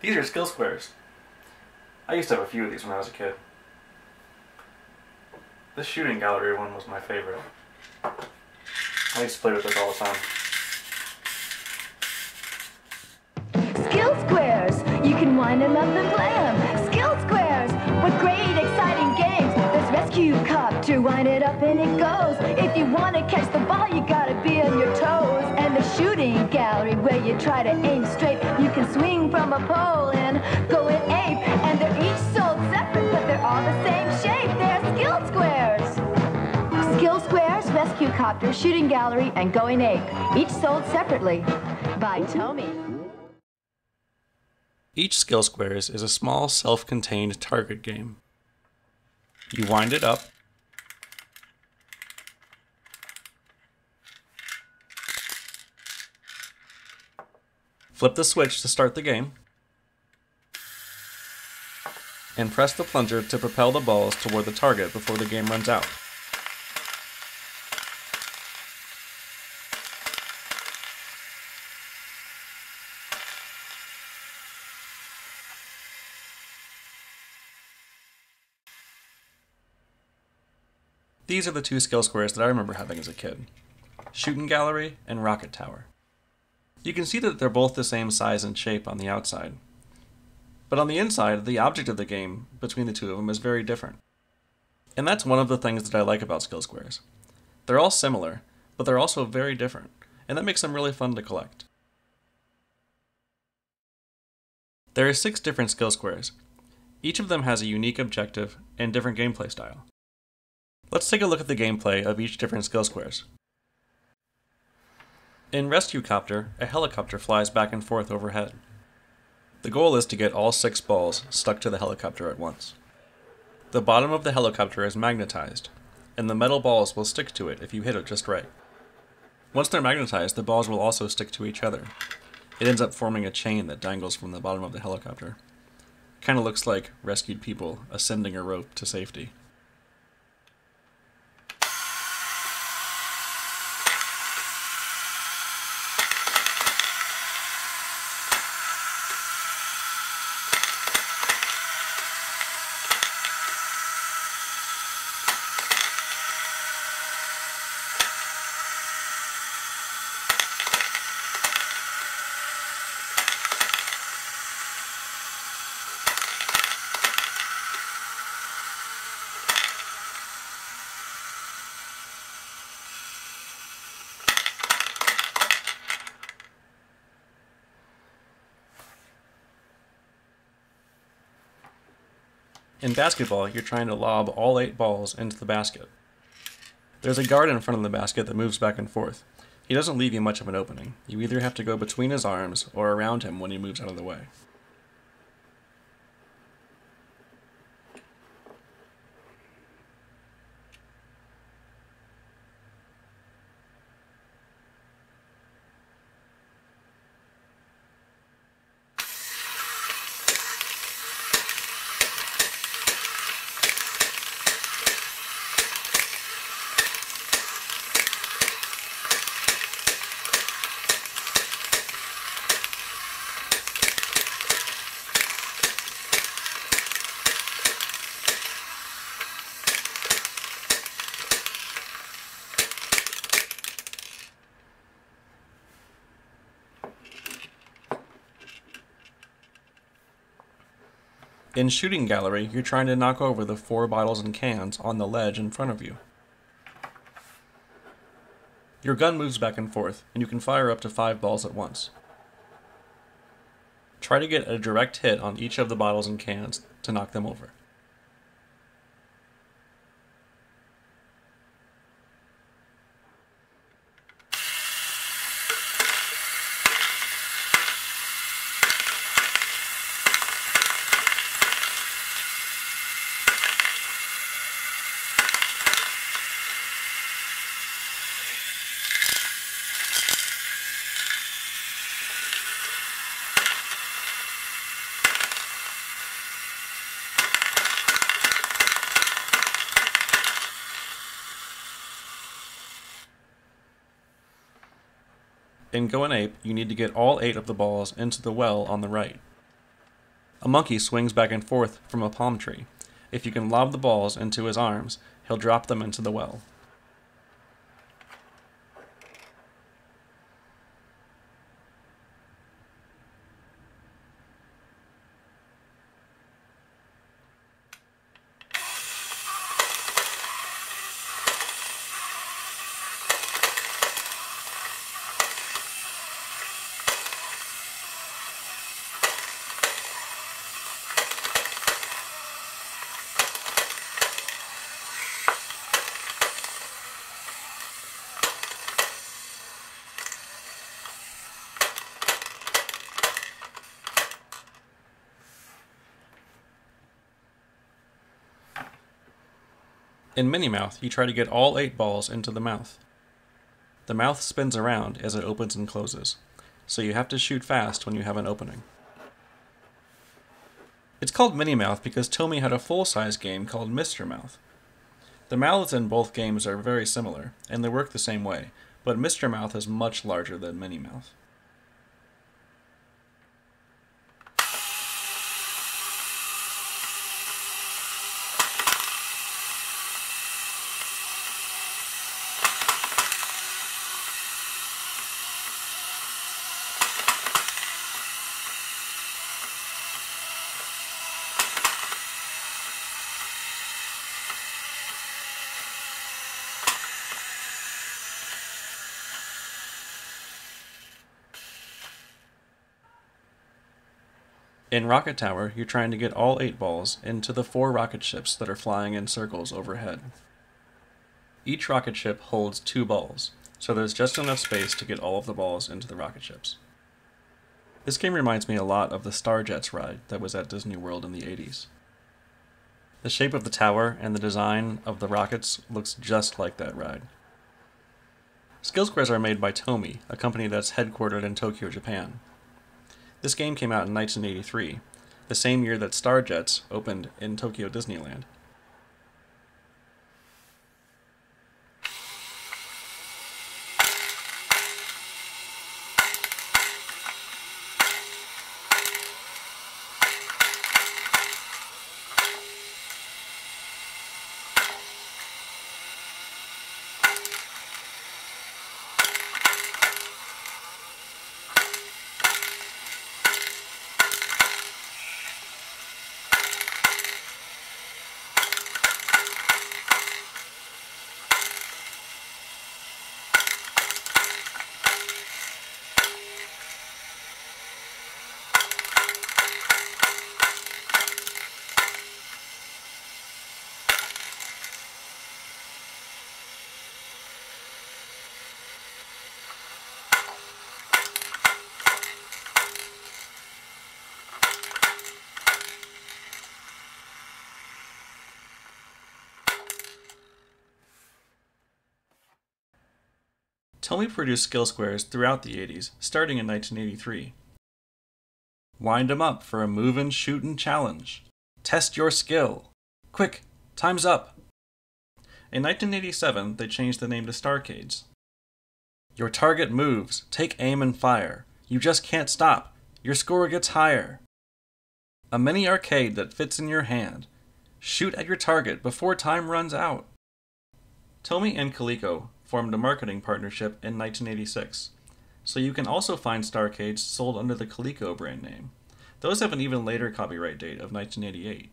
These are skill squares. I used to have a few of these when I was a kid. This shooting gallery one was my favorite. I used to play with this all the time. Skill squares! You can wind them up and play them. Skill squares! What great, exciting games! There's Rescue Copter, wind it up and it goes. If you want to catch the ball, you gotta be on your toes. And the shooting gallery, where you try to aim straight. You can swing from a pole and go in ape. And they're each sold separate, but they're all the same shape. They're skill squares! Skill squares, Rescue Copter, shooting gallery, and going ape. Each sold separately by Tomy. Each skill squares is a small self-contained target game. You wind it up, flip the switch to start the game, and press the plunger to propel the balls toward the target before the game runs out. These are the two skill squares that I remember having as a kid: Shooting Gallery and Rocket Tower. You can see that they're both the same size and shape on the outside. But on the inside, the object of the game between the two of them is very different. And that's one of the things that I like about skill squares. They're all similar, but they're also very different, and that makes them really fun to collect. There are 6 different skill squares. Each of them has a unique objective and different gameplay style. Let's take a look at the gameplay of each different skill squares. In Rescue Copter, a helicopter flies back and forth overhead. The goal is to get all 6 balls stuck to the helicopter at once. The bottom of the helicopter is magnetized, and the metal balls will stick to it if you hit it just right. Once they're magnetized, the balls will also stick to each other. It ends up forming a chain that dangles from the bottom of the helicopter. Kinda looks like rescued people ascending a rope to safety. In basketball, you're trying to lob all 8 balls into the basket. There's a guard in front of the basket that moves back and forth. He doesn't leave you much of an opening. You either have to go between his arms or around him when he moves out of the way. In Shooting Gallery, you're trying to knock over the 4 bottles and cans on the ledge in front of you. Your gun moves back and forth, and you can fire up to 5 balls at once. Try to get a direct hit on each of the bottles and cans to knock them over. In Going Ape, you need to get all 8 of the balls into the well on the right. A monkey swings back and forth from a palm tree. If you can lob the balls into his arms, he'll drop them into the well. In Minnie Mouth, you try to get all 8 balls into the mouth. The mouth spins around as it opens and closes, so you have to shoot fast when you have an opening. It's called Minnie Mouth because Tomy had a full-size game called Mr. Mouth. The mouths in both games are very similar, and they work the same way, but Mr. Mouth is much larger than Minnie Mouth. In Rocket Tower, you're trying to get all 8 balls into the 4 rocket ships that are flying in circles overhead. Each rocket ship holds 2 balls, so there's just enough space to get all of the balls into the rocket ships. This game reminds me a lot of the Starjets ride that was at Disney World in the 80s. The shape of the tower and the design of the rockets looks just like that ride. Skill Squares are made by Tomy, a company that's headquartered in Tokyo, Japan. This game came out in 1983, the same year that Starjets opened in Tokyo Disneyland. Tomy produced Skill Squares throughout the 80s, starting in 1983. Wind 'em up for a movin' shootin' challenge. Test your skill. Quick, time's up. In 1987, they changed the name to Starcades. Your target moves, take aim and fire. You just can't stop. Your score gets higher. A mini arcade that fits in your hand. Shoot at your target before time runs out. Tomy and Coleco formed a marketing partnership in 1986, so you can also find Starcades sold under the Coleco brand name. Those have an even later copyright date of 1988.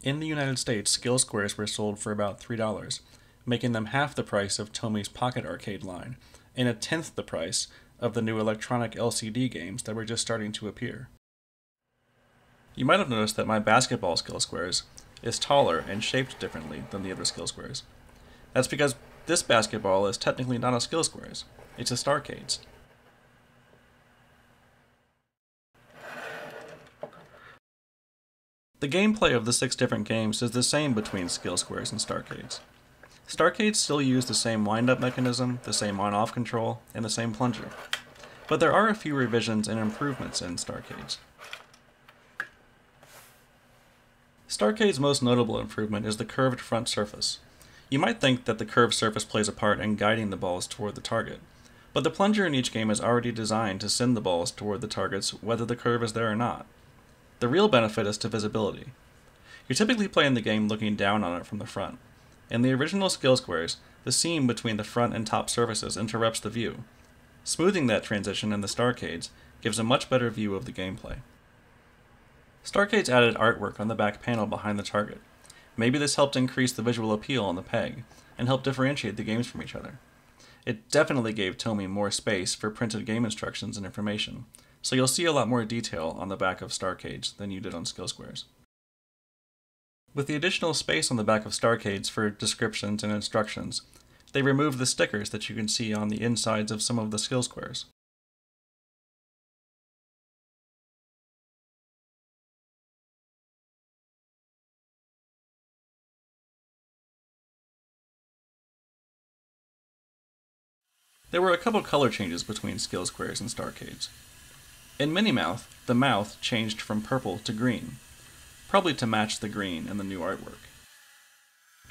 In the United States, Skill Squares were sold for about $3, making them half the price of Tomy's Pocket Arcade line, and 1/10 the price of the new electronic LCD games that were just starting to appear. You might have noticed that my basketball Skill Squares is taller and shaped differently than the other Skill Squares. That's because this basketball is technically not a Skill Squares, it's a Starcades. The gameplay of the 6 different games is the same between Skill Squares and Starcades. Starcades still use the same wind-up mechanism, the same on-off control, and the same plunger. But there are a few revisions and improvements in Starcades. Starcade's most notable improvement is the curved front surface. You might think that the curved surface plays a part in guiding the balls toward the target, But the plunger in each game is already designed to send the balls toward the targets whether the curve is there or not. The real benefit is to visibility. You're typically playing the game looking down on it from the front. In the original Skill Squares, the seam between the front and top surfaces interrupts the view. Smoothing that transition in the Starcades gives a much better view of the gameplay. Starcades added artwork on the back panel behind the target. Maybe this helped increase the visual appeal on the peg, and helped differentiate the games from each other. It definitely gave Tomy more space for printed game instructions and information, so you'll see a lot more detail on the back of Starcades than you did on Skill Squares. With the additional space on the back of Starcades for descriptions and instructions, they removed the stickers that you can see on the insides of some of the Skill Squares. There were a couple color changes between Skill Squares and Starcades. In Minimouth, the mouth changed from purple to green, probably to match the green in the new artwork.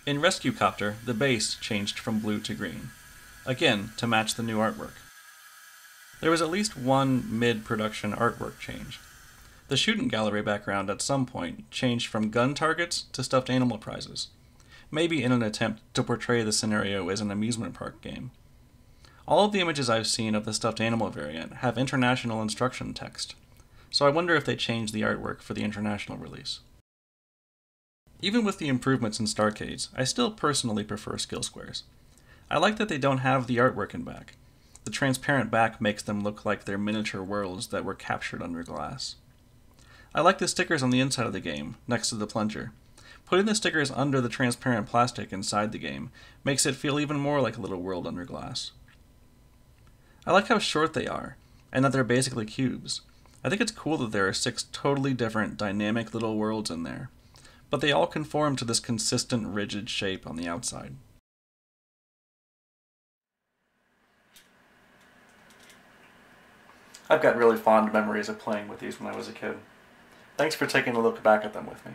In Rescue Copter, the base changed from blue to green, again to match the new artwork. There was at least one mid-production artwork change. The shooting gallery background at some point changed from gun targets to stuffed animal prizes, maybe in an attempt to portray the scenario as an amusement park game. All of the images I've seen of the stuffed animal variant have international instruction text, so I wonder if they changed the artwork for the international release. Even with the improvements in Starcades, I still personally prefer Skill Squares. I like that they don't have the artwork in back. The transparent back makes them look like they're miniature worlds that were captured under glass. I like the stickers on the inside of the game, next to the plunger. Putting the stickers under the transparent plastic inside the game makes it feel even more like a little world under glass. I like how short they are, and that they're basically cubes. I think it's cool that there are 6 totally different, dynamic little worlds in there, but they all conform to this consistent, rigid shape on the outside. I've got really fond memories of playing with these when I was a kid. Thanks for taking a look back at them with me.